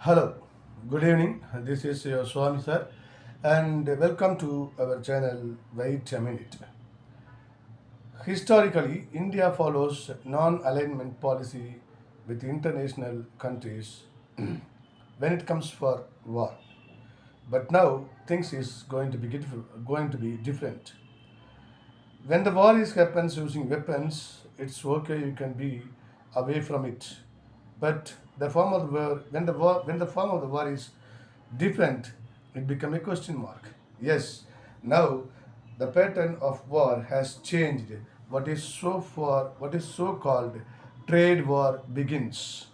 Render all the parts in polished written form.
Hello, good evening. This is your Swami sir, and welcome to our channel. Wait a minute. Historically, India follows non-alignment policy with international countries when it comes for war. But now things is going to be different. When the war is happens using weapons, it's okay. You can be away from it, but the form of the war, when the form of the war is different, it become a question mark. Yes, now the pattern of war has changed. What is so called trade war begins.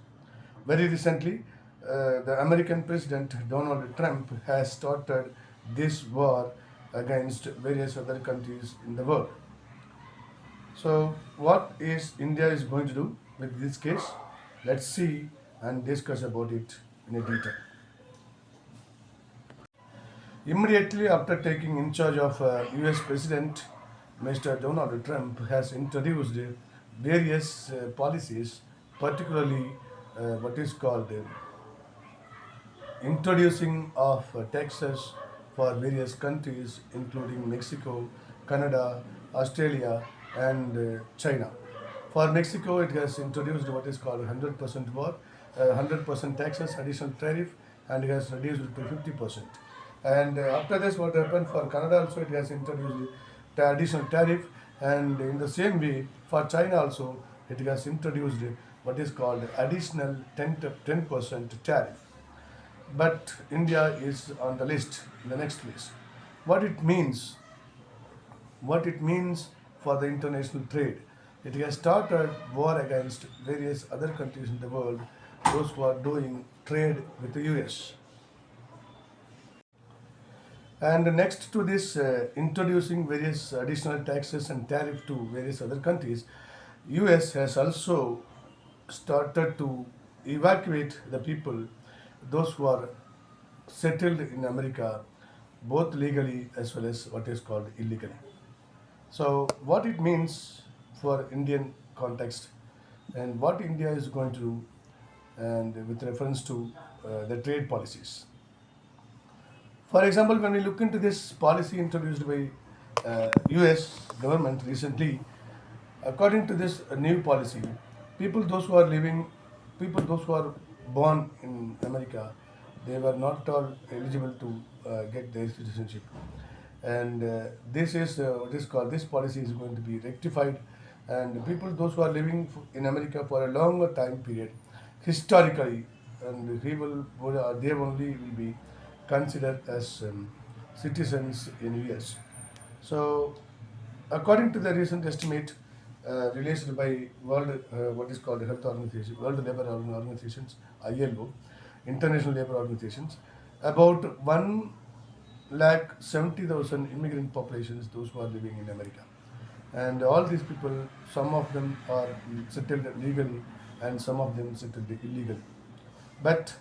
Very recently, the American President Donald Trump has started this war against various other countries in the world. So, what is India is going to do with this case? Let's see and discuss about it in a detail. Immediately after taking in charge of US President, Mr. Donald Trump has introduced various policies, particularly what is called introducing of taxes for various countries, including Mexico, Canada, Australia, and China. For Mexico, it has introduced what is called 100% war, 100% taxes, additional tariff, and it has reduced it to 50%. And after this, what happened for Canada also, it has introduced the additional tariff, and in the same way, for China also, it has introduced what is called additional 10% tariff, but India is on the list, in the next list. What it means, what it means for the international trade. It has started war against various other countries in the world, those who are doing trade with the US. And next to this, introducing various additional taxes and tariff to various other countries, US has also started to evacuate the people, those who are settled in America, both legally as well as what is called illegally. So, what it means for Indian context and what India is going to do, and with reference to the trade policies. For example, when we look into this policy introduced by US government recently, according to this new policy, people those who are living, people those who are born in America, they were not all eligible to get their citizenship, and this is what is called. This policy is going to be rectified, and people those who are living in America for a longer time period, historically, and they only will be considered as citizens in US. So, according to the recent estimate released by what is called Health Organization, World Labour Organizations, ILO, International Labour Organizations, about 1,70,000 immigrant populations, those who are living in America, and all these people, some of them are settled legally, and some of them settled illegally. But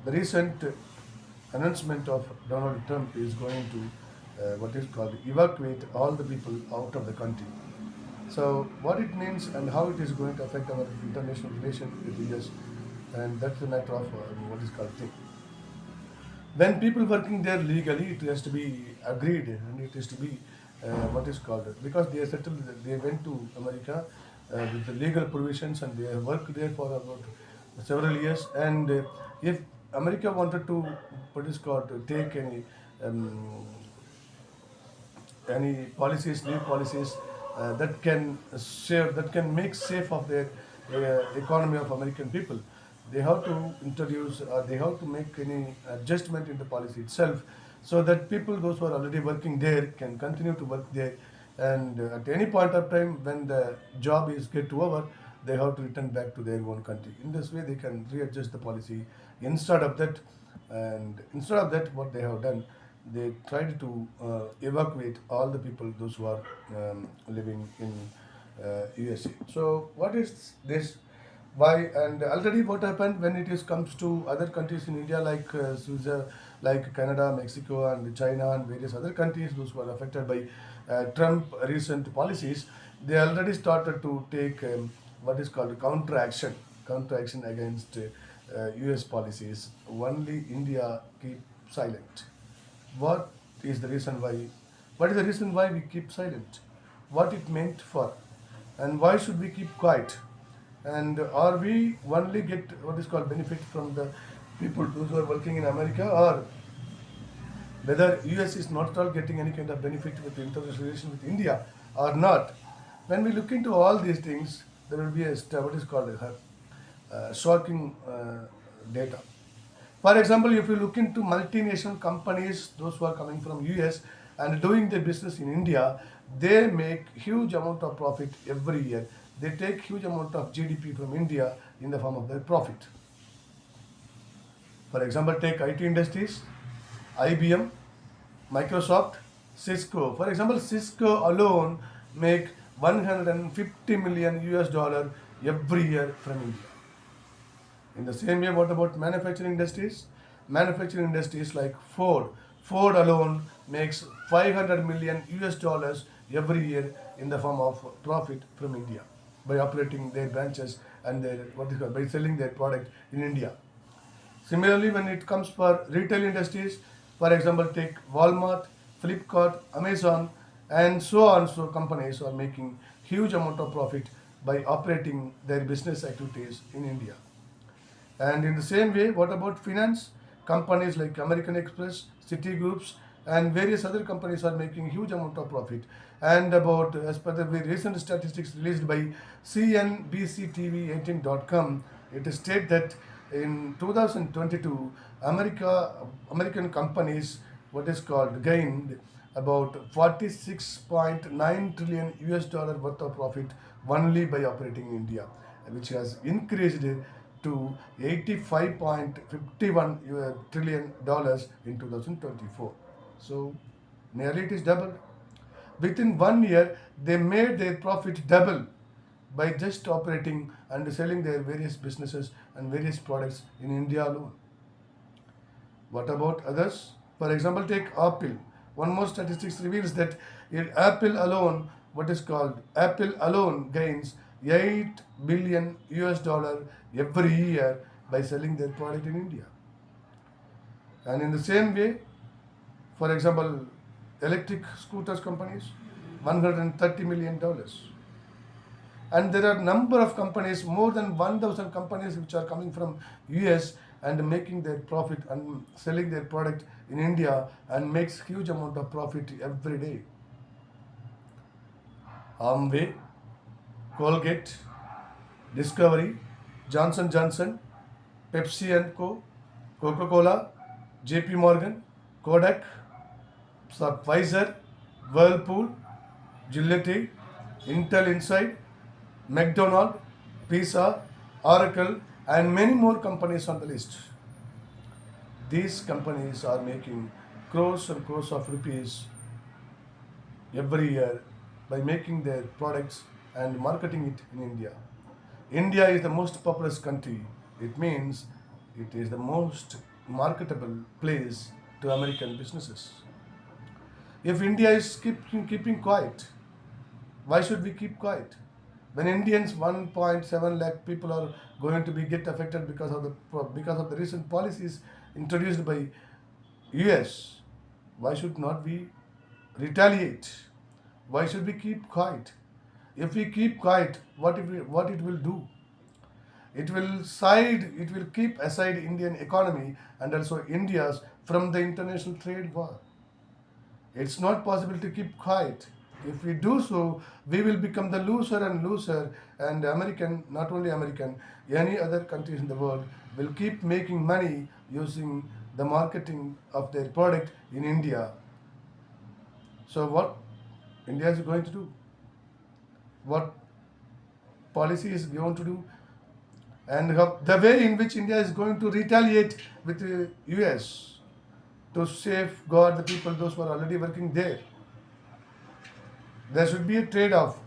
the recent announcement of Donald Trump is going to what is called evacuate all the people out of the country. So what it means and how it is going to affect our international relation with the US, and that's the matter of what is called thing. When people working there legally, it has to be agreed and it is to be what is called, because they are settled, they went to America with the legal provisions and they have worked there for about several years. And if America wanted to what is called to take um, any policies, new policies that can make safe of the economy of American people, they have to introduce, they have to make any adjustment in the policy itself, so that people, those who are already working there, can continue to work there, and at any point of time when the job is get over, they have to return back to their own country. In this way, they can readjust the policy. Instead of that, what they have done, they tried to evacuate all the people, those who are living in USA. So, what is this? Why? And already, what happened when it is comes to other countries in India, like Switzerland, like Canada, Mexico, and China, and various other countries, those who are affected by Trump recent policies, they already started to take what is called counteraction against US policies, only India keep silent. What is the reason why? What is the reason why we keep silent? What it meant for? And why should we keep quiet? And are we only get what is called benefit from the people those who are working in America, or whether US is not at all getting any kind of benefit with the international relation with India or not? When we look into all these things, there will be what is called shocking data. For example, if you look into multinational companies, those who are coming from US and doing their business in India, they make huge amount of profit every year. They take huge amount of GDP from India in the form of their profit. For example, take IT industries, IBM, Microsoft, Cisco. For example, Cisco alone make 150 million US dollar every year from India. In the same way, what about manufacturing industries? Manufacturing industries like Ford. Ford alone makes 500 million US dollars every year in the form of profit from India by operating their branches and their what is called by selling their product in India. Similarly, when it comes for retail industries, for example, take Walmart, Flipkart, Amazon, and so on. So companies are making huge amount of profit by operating their business activities in India. And in the same way, what about finance? Companies like American Express, Citigroups, and various other companies are making huge amount of profit. And about, as per the recent statistics released by CNBC-TV18.com, it is stated that in 2022, American companies, what is called, gained about 46.9 trillion US dollar worth of profit only by operating in India, which has increased to 85.51 trillion dollars in 2024. So nearly it is double. Within 1 year, they made their profit double by just operating and selling their various businesses and various products in India alone. What about others? For example, take Apple. One more statistics reveals that Apple alone, what is called Apple alone gains 8 billion US dollar every year by selling their product in India. And in the same way, for example, electric scooters companies, $130 million. And there are number of companies, more than 1,000 companies which are coming from US and making their profit and selling their product in India and makes huge amount of profit every day. Amway, Colgate, Discovery, Johnson Johnson, Pepsi and Co, Coca-Cola, JP Morgan, Kodak, Pfizer, Whirlpool, Gillette, Intel Inside, McDonald, Pizza, Oracle, and many more companies on the list. These companies are making crores and crores of rupees every year by making their products and marketing it in India. India is the most populous country. It means it is the most marketable place to American businesses. If India is keeping quiet, why should we keep quiet? When Indians 1.7 lakh people are going to be get affected because of the recent policies introduced by US, why should not we retaliate? Why should we keep quiet? If we keep quiet, what it will do? It will keep aside Indian economy and also India's from the international trade war. It's not possible to keep quiet. If we do so, we will become the loser and loser, and American, not only American, any other countries in the world will keep making money using the marketing of their product in India. So what India is going to do? What policy is going to do? And the way in which India is going to retaliate with the US to safeguard the people, those who are already working there. There should be a trade-off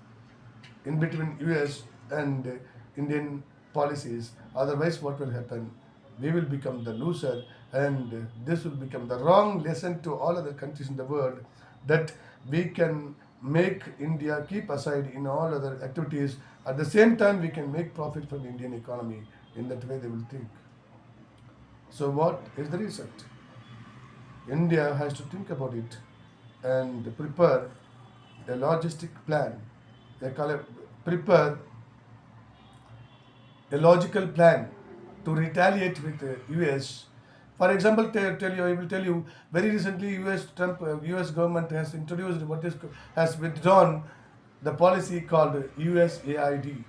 in between US and Indian policies. Otherwise, what will happen? We will become the loser, and this will become the wrong lesson to all other countries in the world that we can make India keep aside in all other activities. At the same time, we can make profit from the Indian economy. In that way, they will think. So what is the result? India has to think about it and prepare a logistic plan. They call it prepare a logical plan to retaliate with the US. For example, I will tell you, very recently, US government has introduced has withdrawn the policy called USAID,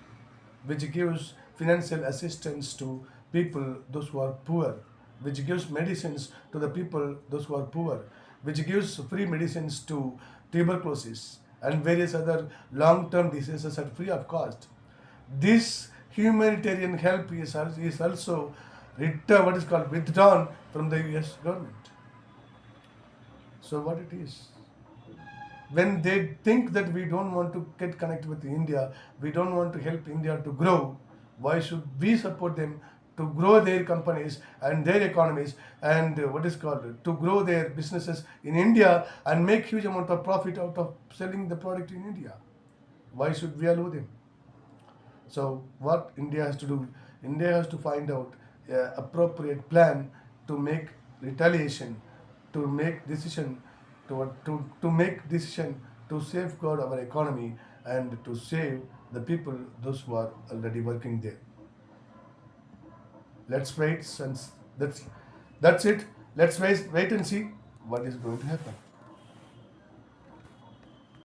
which gives financial assistance to people those who are poor, which gives medicines to the people those who are poor, which gives free medicines to tuberculosis and various other long-term diseases at free of cost. This humanitarian help is also what is called withdrawn from the US government. So what it is? When they think that we don't want to get connected with India, we don't want to help India to grow, why should we support them to grow their companies and their economies and what is called to grow their businesses in India and make huge amount of profit out of selling the product in India? Why should we allow them? So what India has to do? India has to find out appropriate plan to make retaliation, to make decision, to make decision to safeguard our economy and to save the people those who are already working there. Let's wait since that's it. Let's wait and see what is going to happen.